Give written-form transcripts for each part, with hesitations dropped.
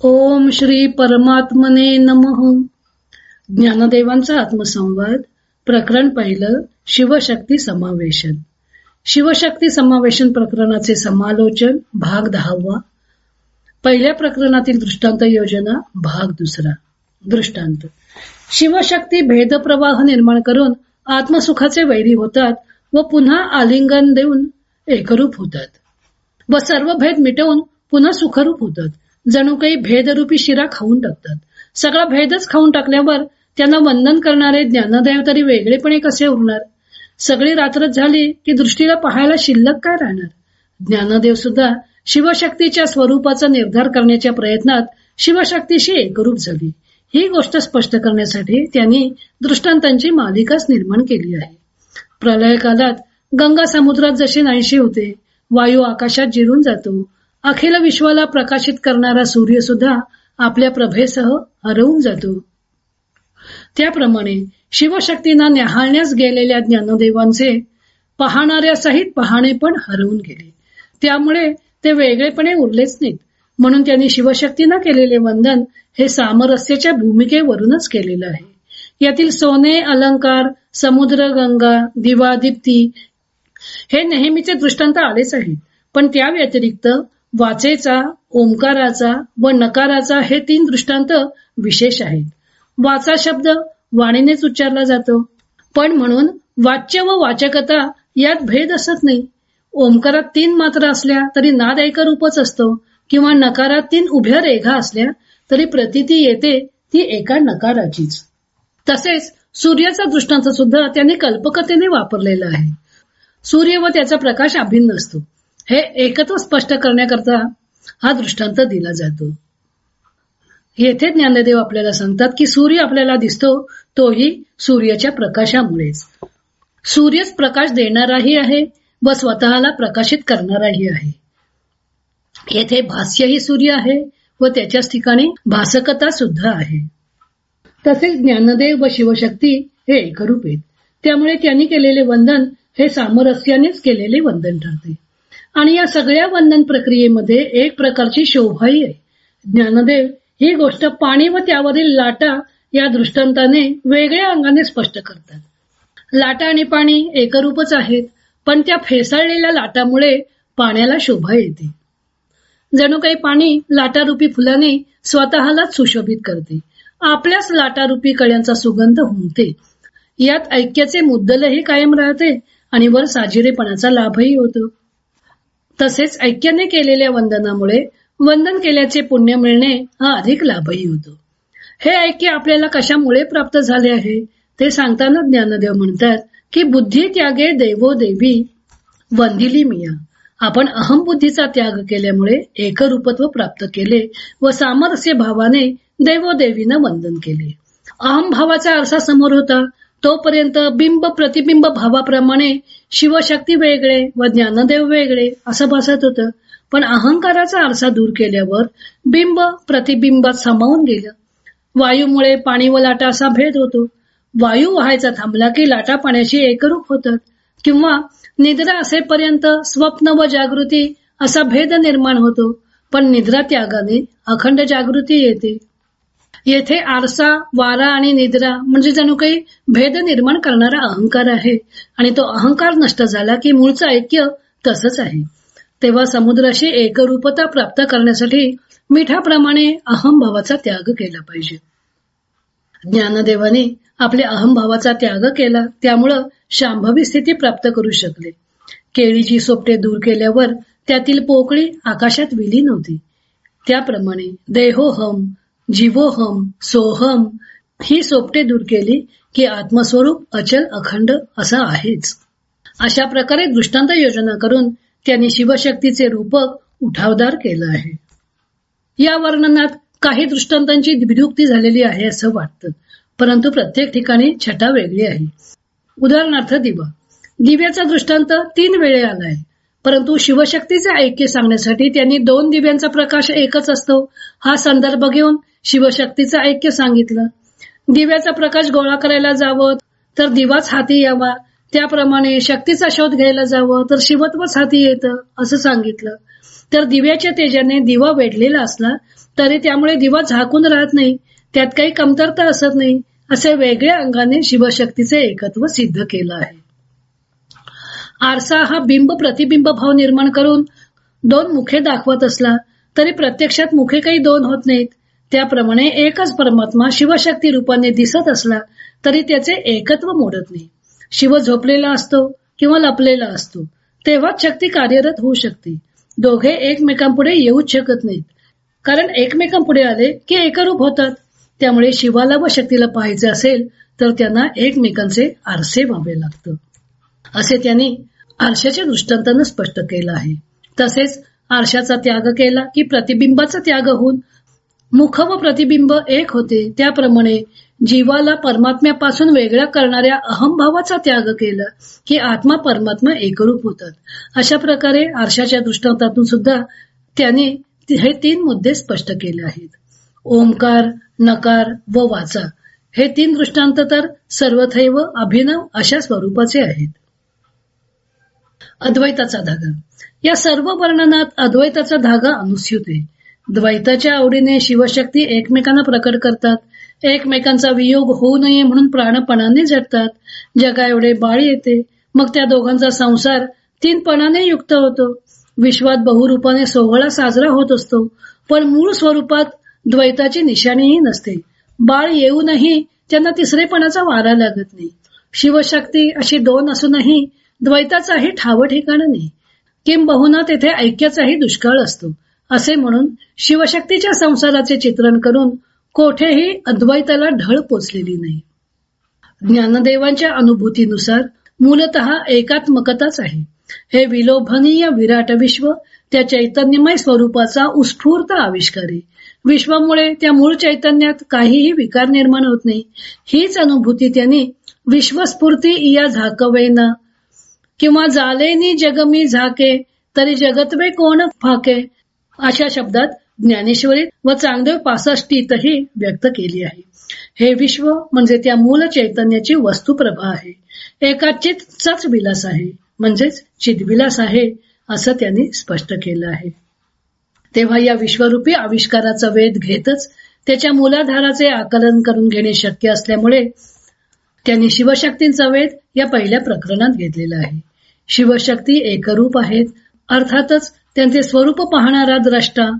ओम श्री परमात्मने नमः. ज्ञानदेवांचा आत्मसंवाद प्रकरण पहिलं, शिवशक्ती समावेशन. शिवशक्ती समावेशन प्रकरणाचे समालोचन भाग 10. पहिल्या प्रकरणातील दृष्टांत योजना भाग 2. दृष्टांत. शिवशक्ती भेदप्रवाह निर्माण करून आत्मसुखाचे वैरी होतात व पुन्हा आलिंगन देऊन एकरूप होतात व सर्व भेद मिटवून पुन्हा सुखरूप होतात. जणू काही भेदरूपी शिरा खाऊन टाकतात. सगळा भेदच खाऊन टाकल्यावर त्यांना वंदन करणारे ज्ञानदेव तरी वेगळेपणे कसे उरणार? सगळी रात्रच झाली की दृष्टीला पाहायला शिल्लक काय राहणार? ज्ञानदेव सुद्धा शिवशक्तीच्या स्वरूपाचा निर्धार करण्याच्या प्रयत्नात शिवशक्तीशी एकरूप झाली. ही गोष्ट स्पष्ट करण्यासाठी त्यांनी दृष्टांतांची मालिकाच निर्माण केली आहे. प्रलय काळात गंगा समुद्रात जसे नाहीशी होते, वायू आकाशात जिरून जातो, अखिल विश्वाला प्रकाशित करणारा सूर्य सुद्धा आपल्या प्रभेसह हरवून जातो, त्याप्रमाणे शिवशक्तींना न्याहाळण्यास गेलेल्या ज्ञानदेवांचे पाहणाऱ्या सहित पाहणे पण हरवून गेले. त्यामुळे ते वेगळेपणे उरलेच नाहीत. म्हणून त्यांनी शिवशक्तींना केलेले वंदन हे सामरस्याच्या भूमिकेवरूनच केलेलं आहे. यातील सोने, अलंकार, समुद्र, गंगा, दिवा, दीप्ती हे नेहमीचे दृष्टांत आलेच आहेत. पण त्या व्यतिरिक्त वाचेचा, ओंकाराचा व नकाराचा हे 3 दृष्टांत विशेष आहेत. वाचा शब्द वाणीनेच उच्चारला जातो, पण म्हणून वाच्य व वाचकता यात भेद असत नाही. ओंकारात 3 मात्रा असल्या तरी नाद एकरूपच असतो, किंवा नकारात 3 उभ्या रेघा असल्या तरी प्रतीती येते ती एका नकाराचीच. तसेच सूर्याचा दृष्टांत सुद्धा त्यांनी कल्पकतेने वापरलेला आहे. सूर्य व त्याचा प्रकाश अभिन्न असतो हे एकत्व स्पष्ट करण्याकरता हा दृष्टांत दिला जातो. येथे ज्ञानदेव आपल्याला सांगतात की सूर्य आपल्याला दिसतो तोही सूर्याच्या प्रकाशामुळेच. सूर्यच प्रकाश देणाराही आहे व स्वतःला प्रकाशित करणाराही आहे. येथे भाष्यही सूर्य आहे व त्याच्याच ठिकाणी भासकता सुद्धा आहे. तसेच ज्ञानदेव व शिवशक्ती हे एकरूप आहेत. त्यामुळे त्यांनी केलेले वंदन हे सामरस्यानेच केलेले वंदन ठरते. आणि या सगळ्या वंदन प्रक्रियेमध्ये एक प्रकारची शोभाही आहे. ज्ञानदेव ही गोष्ट पाणी व त्यावरील लाटा या दृष्टांताने वेगळ्या अंगाने स्पष्ट करतात. लाटा आणि पाणी एकरूपच आहेत, पण त्या फेसाळलेल्या लाटामुळे पाण्याला शोभा येते. जणू काही पाणी लाटारूपी फुलाने स्वतःलाच सुशोभित करते. आपल्याच लाटारूपी कळ्यांचा सुगंध हुमते. यात ऐक्याचे मुद्दलही कायम राहते आणि वर साजिरेपणाचा लाभही होतो. तसेच ऐक्याने केलेल्या वंदनामुळे वंदन केल्याचे पुण्य मिळणे हा अधिक लाभही होतो. हे ऐक्य आपल्याला कशामुळे प्राप्त झाले आहे ते सांगताना ज्ञानदेव म्हणतात की बुद्धी त्यागे देवो देवी वंदिली मिया. आपण अहमबुद्धीचा त्याग केल्यामुळे एकरूपत्व प्राप्त केले व सामरस्य भावाने देवोदेवीनं वंदन केले. अहम भावाचा आरसा समोर होता तोपर्यंत बिंब प्रतिबिंब भावाप्रमाणे शिवशक्ती वेगळे व ज्ञानदेव वेगळे असं भासत होतं. पण अहंकाराचा आरसा दूर केल्यावर बिंब प्रतिबिंबात सामावून गेलं. वायूमुळे पाणी व लाटा असा भेद होतो. वायू वाहायचा थांबला की लाटा पाण्याशी एकरूप होतात. किंवा निद्रा असेपर्यंत स्वप्न व जागृती असा भेद निर्माण होतो. पण निद्रा त्यागाने अखंड जागृती येते. येथे आरसा, वारा आणि निद्रा म्हणजे जणू काही भेद निर्माण करणारा अहंकार आहे. आणि तो अहंकार नष्ट झाला की मूळचं ऐक्य तसंच आहे. तेव्हा समुद्राशी एकरूपता प्राप्त करण्यासाठी मिठाप्रमाणे अहमभावाचा त्याग केला पाहिजे. ज्ञानदेवाने आपल्या अहमभावाचा त्याग केला, त्यामुळं शांभवी स्थिती प्राप्त करू शकले. केळीची सोपटे दूर केल्यावर त्यातील पोकळी आकाशात विलीन होती. त्याप्रमाणे देहोहम, जीवोहम, सोहम ही सोपटे दूर केली की आत्मस्वरूप अचल अखंड असा आहेच. अशा प्रकारे दृष्टांत योजना करून त्यांनी शिवशक्तीचे रूपक उठावदार केलं आहे. या वर्णनात काही दृष्टांतांची विभक्ती झालेली आहे असं वाटतं, परंतु प्रत्येक ठिकाणी छटा वेगळी आहे. उदाहरणार्थ दिवा. दिव्याचा दृष्टांत 3 वेळे आलाय, परंतु शिवशक्तीचे ऐक्य सांगण्यासाठी त्यांनी 2 दिव्यांचा प्रकाश एकच असतो हा संदर्भ घेऊन शिवशक्तीचं ऐक्य सांगितलं. दिव्याचा प्रकाश गोळा करायला जावं तर दिवाच हाती यावा, त्याप्रमाणे शक्तीचा शोध घ्यायला जावं तर शिवत्वच हाती येतं असं सांगितलं. तर दिव्याच्या तेजाने दिवा वेढलेला असला तरी त्यामुळे दिवा झाकून राहत नाही, त्यात काही कमतरता असत नाही, असे वेगळ्या अंगाने शिवशक्तीचे एकत्व सिद्ध केलं आहे. आरसा हा बिंब प्रतिबिंब भाव निर्माण करून दोन मुखे दाखवत असला तरी प्रत्यक्षात मुखे काही दोन होत नाहीत. त्याप्रमाणे एकच परमात्मा शिवशक्ती रूपाने दिसत असला तरी त्याचे एकत्व मोडत नाही. शिव झोपलेला असतो किंवा लपलेला असतो तेव्हाच शक्ती कार्यरत होऊ शकते. दोघे एकमेकांपुढे येऊच शकत नाहीत, कारण एकमेकांपुढे आले की एकरूप होतात. त्यामुळे शिवाला व शक्तीला पाहायचे असेल तर त्यांना एकमेकांचे आरसे व्हावे लागतं, असे त्यांनी आरशाच्या दृष्टांतानं स्पष्ट केलं आहे. तसेच आरशाचा त्याग केला की प्रतिबिंबाचा त्याग होऊन मुख व प्रतिबिंब एक होते. त्याप्रमाणे जीवाला परमात्म्यापासून वेगळा करणाऱ्या अहमभावाचा त्याग केला की आत्मा परमात्मा एकरूप होतात. अशा प्रकारे आरशाच्या दृष्टांतातून सुद्धा त्यांनी हे 3 मुद्दे स्पष्ट केले आहेत. ओंकार, नकार व वाचा हे 3 दृष्टांत तर सर्वथैव अभिनव अशा स्वरूपाचे आहेत. अद्वैताचा धागा. या सर्व वर्णनात अद्वैताचा धागा अनुस्यूत आहे. द्वैताच्या आवडीने शिवशक्ती एकमेकांना प्रकट करतात. एकमेकांचा वियोग होऊ नये म्हणून प्राणपणाने झटतात. जगा एवढे बाळ येते, मग त्या दोघांचा संसार 3पणाने युक्त होतो. विश्वात बहुरूपाने सोहळा साजरा होत असतो, पण मूळ स्वरूपात द्वैताची निशाणीही नसते. बाळ येऊनही त्यांना तिसरेपणाचा वारा लागत नाही. शिवशक्ती अशी 2 असूनही द्वैताचाही ठाव ठिकाण नाही, किंबहुना तेथे ऐक्याचाही दुष्काळ असतो. असे म्हणून शिवशक्तीच्या संसाराचे चित्रण करून कोठेही अद्वैताला ढळ पोचलेली नाही. ज्ञानदेवांच्या अनुभूतीनुसार मूलतः एकात्मकताच आहे. हे विलोभनीय विराट विश्व त्या चैतन्यमय स्वरूपाचा उत्स्फूर्त आविष्कार आहे. विश्वामुळे त्या मूळ चैतन्यात काहीही विकार निर्माण होत नाही. हीच अनुभूती त्यांनी विश्वस्फूर्ती इया झाकवेना किंवा जालेनी जगमी झाके तरी जगतवे कोण फाके अशा शब्दात ज्ञानेश्वरीत व चांगदेव 65तही व्यक्त केली आहे. हे विश्व म्हणजे त्या मूल चैतन्याची वस्तुप्रभा आहे. एका चित्तचाच विलास आहे, म्हणजेच चिद्विलास आहे, असं त्यांनी स्पष्ट केलं आहे. तेव्हा या विश्वरूपी आविष्काराचा वेध घेतच त्याच्या मूलाधाराचे आकलन करून घेणे शक्य असल्यामुळे त्यांनी शिवशक्तींचा वेध या पहिल्या प्रकरणात घेतलेला आहे. शिवशक्ती एकरूप आहेत, अर्थातच त्यांचे स्वरूप पाहणारा द्रष्टा,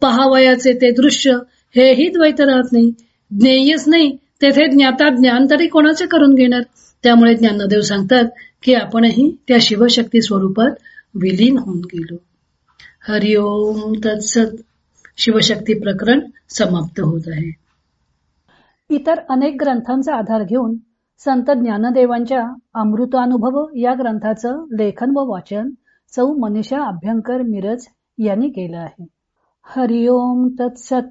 पहावयाचे ते दृश्य हेही द्वैत राहत नाही. ज्ञेयच नाही तेथे ज्ञाता ज्ञान तरी कोणाचे करून घेणार. त्यामुळे ज्ञानदेव सांगतात की आपणही त्या शिवशक्ती स्वरूपात विलीन होऊन गेलो. हरिओम तत्सत. शिवशक्ती प्रकरण समाप्त होत आहे. इतर अनेक ग्रंथांचा आधार घेऊन संत ज्ञानदेवांच्या अमृतानुभव या ग्रंथाचं लेखन व वाचन सौ मनीषा अभ्यंकर मिरज यांनी केलं आहे. हरिओम तत्सत.